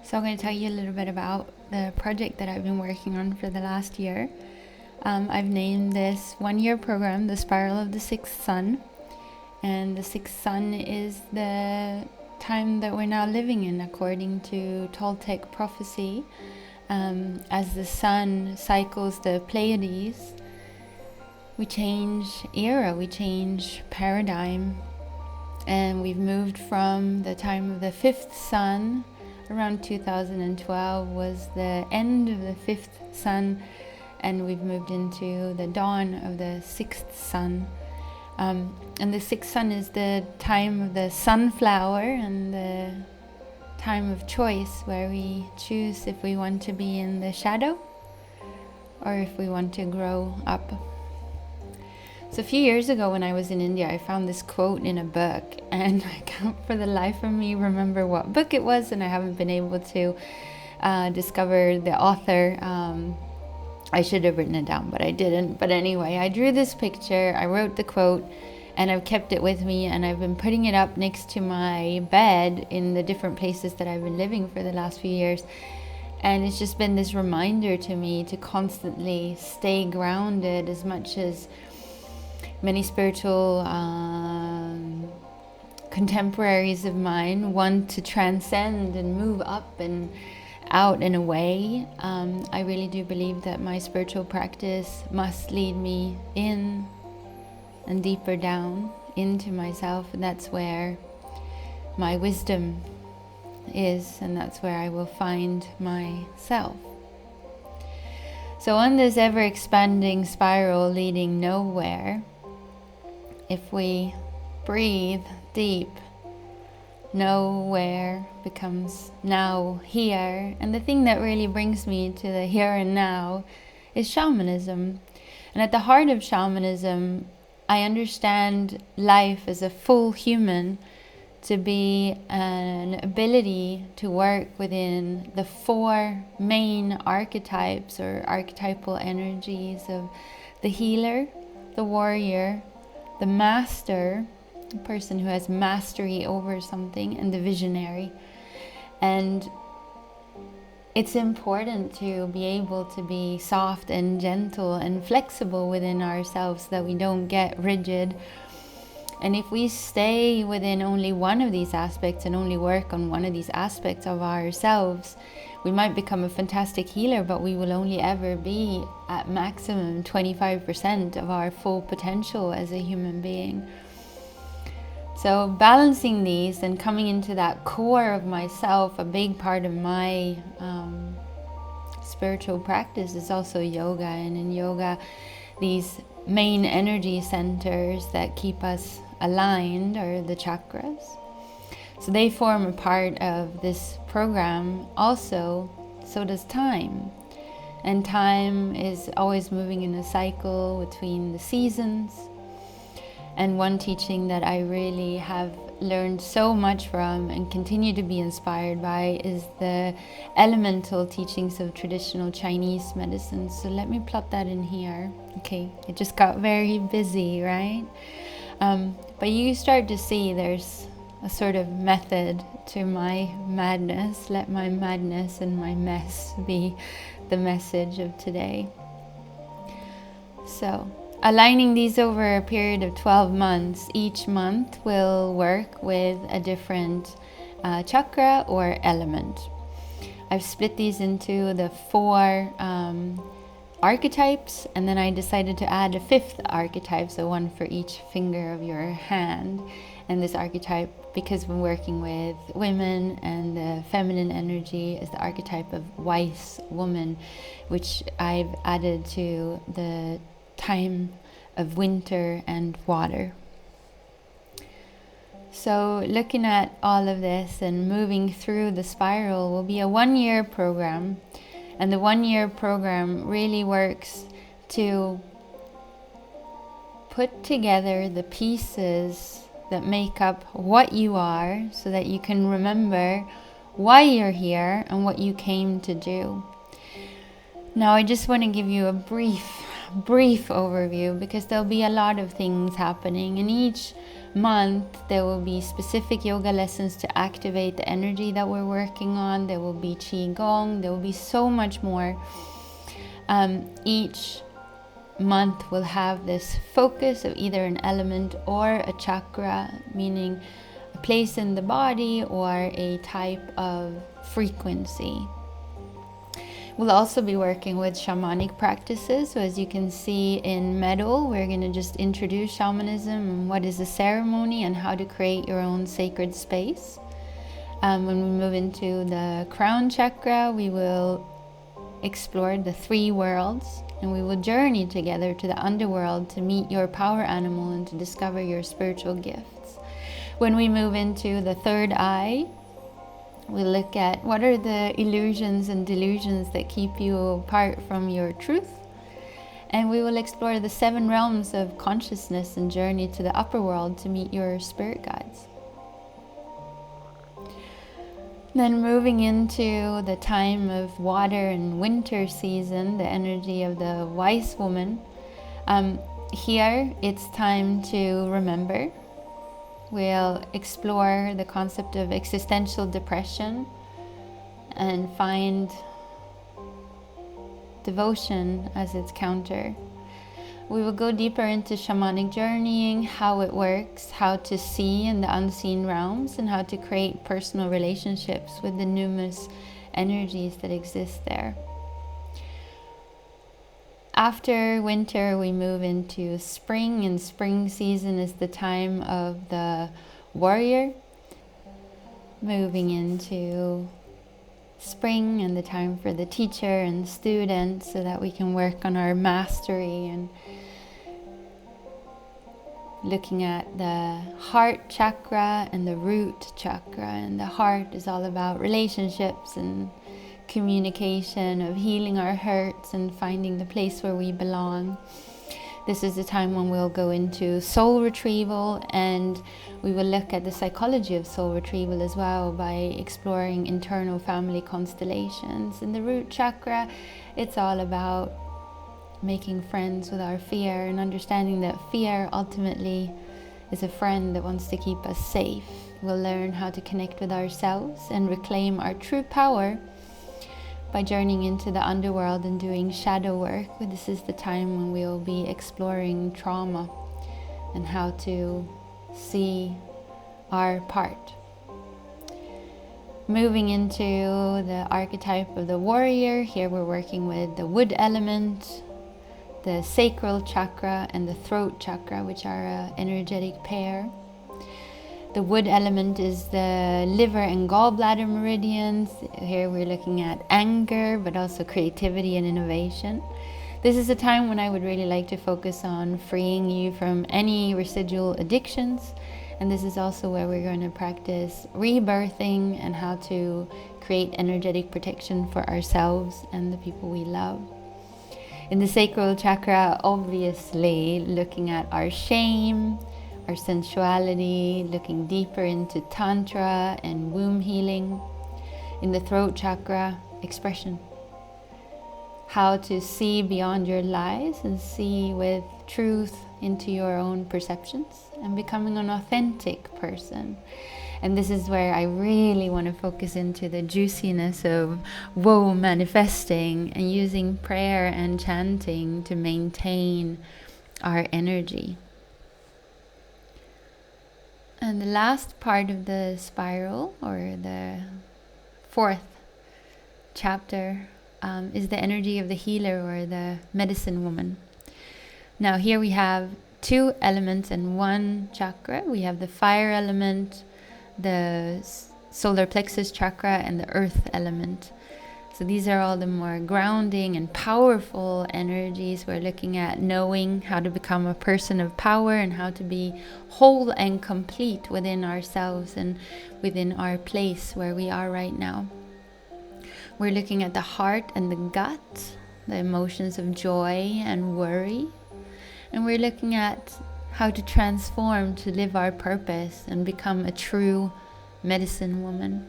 So I'm going to tell you a little bit about the project that I've been working on for the last year. I've named this 1-year program the Spiral of the Sixth Sun. And the sixth sun is the time that we're now living in according to Toltec prophecy. As the sun cycles the Pleiades, we change era, we change paradigm. And we've moved from the time of the fifth sun. Around 2012 was the end of the fifth sun, and we've moved into the dawn of the sixth sun. And the sixth sun is the time of the sunflower and the time of choice, where we choose if we want to be in the shadow or if we want to grow up. So a few years ago when I was in India, I found this quote in a book, and I can't for the life of me remember what book it was, and I haven't been able to discover the author. I should have written it down, but I didn't. But anyway, I drew this picture, I wrote the quote, and I've kept it with me, and I've been putting it up next to my bed in the different places that I've been living for the last few years. And it's just been this reminder to me to constantly stay grounded, as much as many spiritual contemporaries of mine want to transcend and move up and out and away. I really do believe that my spiritual practice must lead me in and deeper down into myself, and that's where my wisdom is, and that's where I will find myself. So on this ever-expanding spiral leading nowhere, if we breathe deep, nowhere becomes now here. And the thing that really brings me to the here and now is shamanism. And at the heart of shamanism, I understand life as a full human to be an ability to work within the 4 main archetypes or archetypal energies of the healer, the warrior, the master, the person who has mastery over something, and the visionary. And it's important to be able to be soft and gentle and flexible within ourselves, so that we don't get rigid. And if we stay within only one of these aspects and only work on one of these aspects of ourselves, we might become a fantastic healer, but we will only ever be at maximum 25% of our full potential as a human being. So balancing these and coming into that core of myself, a big part of my spiritual practice is also yoga. And in yoga, these main energy centers that keep us aligned are the chakras. So they form a part of this program. Also, so does time. And time is always moving in a cycle between the seasons. And one teaching that I really have learned so much from and continue to be inspired by is the elemental teachings of traditional Chinese medicine. So let me plot that in here. Okay, it just got very busy, right? But you start to see there's a sort of method to my madness. Let my madness and my mess be the message of today. So, aligning these over a period of 12 months, each month will work with a different chakra or element. I've split these into the 4 archetypes, and then I decided to add a 5th archetype, so one for each finger of your hand. And this archetype, because we're working with women and the feminine energy, is the archetype of wise woman, which I've added to the time of winter and water. So looking at all of this and moving through the spiral will be a 1-year program. And the 1-year program really works to put together the pieces that make up what you are, so that you can remember why you're here and what you came to do. Now I just want to give you a brief overview, because there'll be a lot of things happening, and each month, there will be specific yoga lessons to activate the energy that we're working on. There will be Qigong. There will be so much more. Each month will have this focus of either an element or a chakra, meaning a place in the body or a type of frequency. We'll also be working with shamanic practices. So as you can see in Meadow, we're going to just introduce shamanism and what is a ceremony and how to create your own sacred space. When we move into the crown chakra, we will explore the 3 worlds, and we will journey together to the underworld to meet your power animal and to discover your spiritual gifts. When we move into the 3rd eye, we look at what are the illusions and delusions that keep you apart from your truth. And we will explore the 7 realms of consciousness and journey to the upper world to meet your spirit guides. Then moving into the time of water and winter season, the energy of the wise woman. Here it's time to remember. We'll explore the concept of existential depression and find devotion as its counter. We will go deeper into shamanic journeying, how it works, how to see in the unseen realms, and how to create personal relationships with the numerous energies that exist there. After winter, we move into spring, and spring season is the time of the warrior. Moving into spring and the time for the teacher and student, so that we can work on our mastery and looking at the heart chakra and the root chakra. And the heart is all about relationships and communication, of healing our hurts and finding the place where we belong. This is the time when we'll go into soul retrieval, and we will look at the psychology of soul retrieval as well by exploring internal family constellations. In the root chakra, it's all about making friends with our fear and understanding that fear ultimately is a friend that wants to keep us safe. We'll learn how to connect with ourselves and reclaim our true power by journeying into the underworld and doing shadow work. This is the time when we'll be exploring trauma and how to see our part. Moving into the archetype of the warrior, here we're working with the wood element, the sacral chakra and the throat chakra, which are an energetic pair. The wood element is the liver and gallbladder meridians. Here we're looking at anger, but also creativity and innovation. This is a time when I would really like to focus on freeing you from any residual addictions. And this is also where we're going to practice rebirthing and how to create energetic protection for ourselves and the people we love. In the sacral chakra, obviously looking at our shame, our sensuality, looking deeper into tantra and womb healing. In the throat chakra, expression. How to see beyond your lies and see with truth into your own perceptions and becoming an authentic person. And this is where I really want to focus into the juiciness of woe manifesting and using prayer and chanting to maintain our energy. And the last part of the spiral, or the 4th chapter, is the energy of the healer or the medicine woman. Now here we have 2 elements and 1 chakra. We have the fire element, the solar plexus chakra, and the earth element. So these are all the more grounding and powerful energies. We're looking at knowing how to become a person of power and how to be whole and complete within ourselves and within our place where we are right now. We're looking at the heart and the gut, the emotions of joy and worry. And we're looking at how to transform to live our purpose and become a true medicine woman.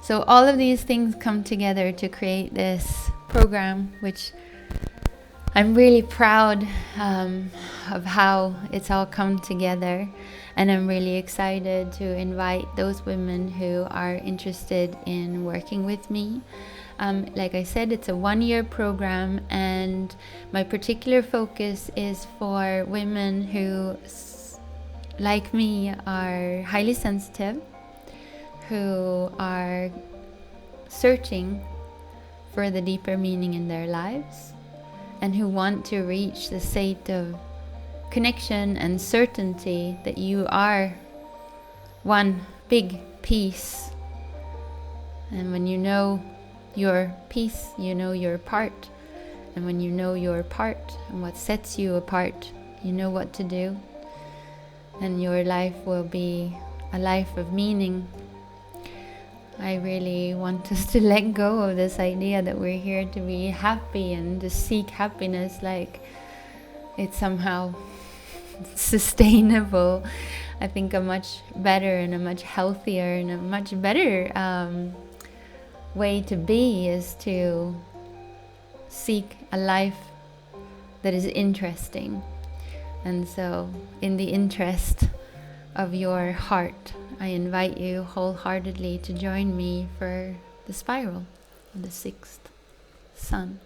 So all of these things come together to create this program, which I'm really proud of how it's all come together, and I'm really excited to invite those women who are interested in working with me. Like I said, it's a 1-year program, and my particular focus is for women who, like me, are highly sensitive, who are searching for the deeper meaning in their lives, and who want to reach the state of connection and certainty that you are one big piece. And when you know your piece, you know your part. And when you know your part and what sets you apart, you know what to do. And your life will be a life of meaning. I really want us to let go of this idea that we're here to be happy and to seek happiness like it's somehow sustainable. I think a much better and a much healthier and a much better way to be is to seek a life that is interesting. And so, in the interest of your heart, I invite you wholeheartedly to join me for the spiral of the 6th sun.